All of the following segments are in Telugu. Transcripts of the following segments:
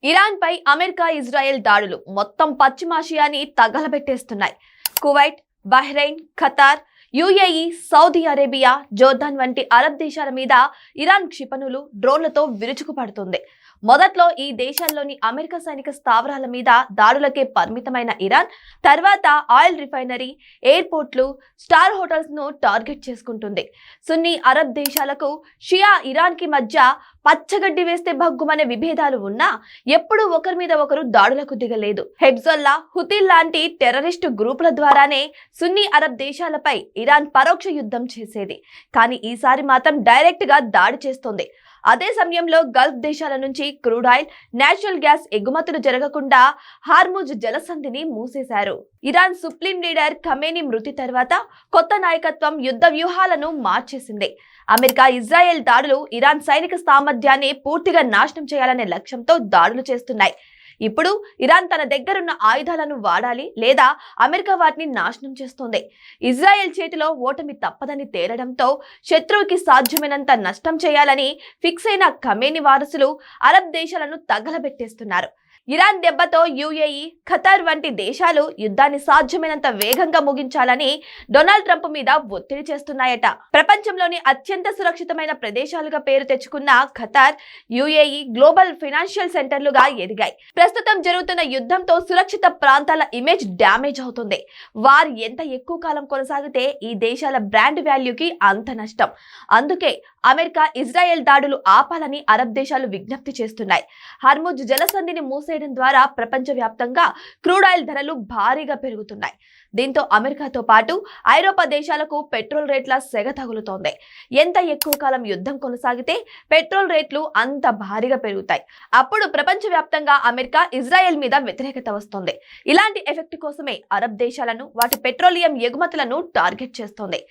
ఇరాన్ పై అమెరికా ఇజ్రాయెల్ దాడులు మొత్తం పశ్చిమాసియాని తగలబెట్టేస్తున్నాయి. Kuwait, Bahrain, Qatar, UAE, Saudi Arabia, Jordan వంటి అరబ్ దేశాల మీద ఇరాన్ క్షిపణులు, డ్రోన్లతో విరుచుకుపడుతుంది. మొదట్లో ఈ దేశాల్లోని అమెరికా సైనిక స్థావరాల మీద దాడులకే పరిమితమైన ఇరాన్ తర్వాత ఆయిల్ రిఫైనరీ, ఎయిర్పోర్ట్లు, స్టార్ హోటల్స్ ను టార్గెట్ చేసుకుంటుంది. సున్నీ అరబ్ దేశాలకు షియా ఇరాన్ కి మధ్య పచ్చగడ్డి వేస్తే భగ్గుమనే విభేదాలు ఉన్నా ఎప్పుడూ ఒకరి మీద ఒకరు దాడులకు దిగలేదు. హెజ్బొల్లా, హుతీ లాంటి టెర్రరిస్టు గ్రూపుల ద్వారానే సున్నీ అరబ్ దేశాలపై ఇరాన్ పరోక్ష యుద్ధం చేసేది. కానీ ఈసారి మాత్రం డైరెక్ట్ గా దాడి చేస్తోంది. అదే సమయంలో గల్ఫ్ దేశాల నుంచి క్రూడ్ ఆయిల్, నేచురల్ గ్యాస్ ఎగుమతులు జరగకుండా హార్ముజ్ జలసంధిని మూసేశారు. ఇరాన్ సుప్రీం లీడర్ ఖమేనీ మృతి తర్వాత కొత్త నాయకత్వం యుద్ధ వ్యూహాలను మార్చేసింది. అమెరికా ఇజ్రాయెల్ దాడులు ఇరాన్ సైనిక సామర్థ్యాన్ని పూర్తిగా నాశనం చేయాలనే లక్ష్యంతో దాడులు చేస్తున్నాయి. ఇప్పుడు ఇరాన్ తన దగ్గరున్న ఆయుధాలను వాడాలి లేదా అమెరికా వాటిని నాశనం చేస్తోంది. ఇజ్రాయెల్ చేతిలో ఓటమి తప్పదని తేలడంతో శత్రువుకి సాధ్యమైనంత నష్టం చేయాలని ఫిక్స్ అయిన ఖమేనీ వారసులు అరబ్ దేశాలను తగలబెట్టేస్తున్నారు. ఇరాన్ దెబ్బతో యుఏఈ, ఖతార్ వంటి దేశాలు యుద్ధాన్ని సాధ్యమైనంత వేగంగా ముగించాలని డొనాల్డ్ ట్రంప్ మీద ఒత్తిడి చేస్తున్నాయట. ప్రపంచంలోని అత్యంత సురక్షితమైన ప్రదేశాలుగా పేరు తెచ్చుకున్న ఖతార్, యుఏఈ గ్లోబల్ ఫైనాన్షియల్ సెంటర్లుగా ఎదిగాయి. ప్రస్తుతం జరుగుతున్న యుద్ధంతో సురక్షిత ప్రాంతాల ఇమేజ్ డ్యామేజ్ అవుతుంది. వార్ ఎంత ఎక్కువ కాలం కొనసాగితే ఈ దేశాల బ్రాండ్ వాల్యూకి అంత నష్టం. అందుకే అమెరికా ఇజ్రాయెల్ దాడులు ఆపాలని అరబ్ దేశాలు విజ్ఞప్తి చేస్తున్నాయి. హార్ముజ్ జలసంధిని మూసేయడం ద్వారా ప్రపంచవ్యాప్తంగా క్రూడ్ ఆయిల్ ధరలు భారీగా పెరుగుతున్నాయి. దీంతో అమెరికాతో పాటు ఐరోపా దేశాలకు పెట్రోల్ రేట్ల సెగ తగులుతోంది. ఎంత ఎక్కువ కాలం యుద్ధం కొనసాగితే పెట్రోల్ రేట్లు అంత భారీగా పెరుగుతాయి. అప్పుడు ప్రపంచవ్యాప్తంగా అమెరికా ఇజ్రాయెల్ మీద వ్యతిరేకత వస్తుంది. ఇలాంటి ఎఫెక్ట్ కోసమే అరబ్ దేశాలను, వాటి పెట్రోలియం ఎగుమతులను టార్గెట్ చేస్తోంది.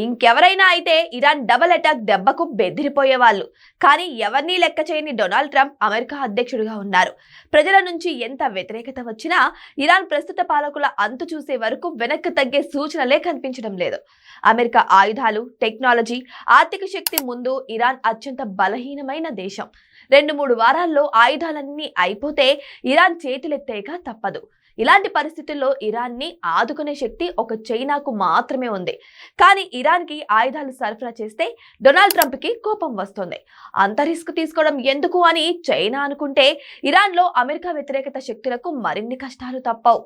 ఇంకెవరైనా అయితే ఇరాన్ డబుల్ అటాక్ దెబ్బకు బెదిరిపోయేవాళ్ళు. కానీ ఎవరినీ లెక్క చేయని డొనాల్డ్ ట్రంప్ అమెరికా అధ్యక్షుడిగా ఉన్నారు. ప్రజల నుంచి ఎంత వ్యతిరేకత వచ్చినా ఇరాన్ ప్రస్తుత పాలకుల అంతు చూసే వరకు వెనక్కి తగ్గే సూచనలే కనిపించడం లేదు. అమెరికా ఆయుధాలు, టెక్నాలజీ, ఆర్థిక శక్తి ముందు ఇరాన్ అత్యంత బలహీనమైన దేశం. 2-3 వారాల్లో ఆయుధాలన్నీ అయిపోతే ఇరాన్ చేతులెత్తేక తప్పదు. ఇలాంటి పరిస్థితుల్లో ఇరాన్ ని ఆదుకునే శక్తి ఒక చైనాకు మాత్రమే ఉంది. కానీ ఇరాన్ కి ఆయుధాలు సరఫరా చేస్తే డొనాల్డ్ ట్రంప్ కి కోపం వస్తుంది. అంత రిస్క్ తీసుకోవడం ఎందుకు అని చైనా అనుకుంటే ఇరాన్ లో అమెరికా వ్యతిరేకత శక్తులకు మరిన్ని కష్టాలు తప్పవు.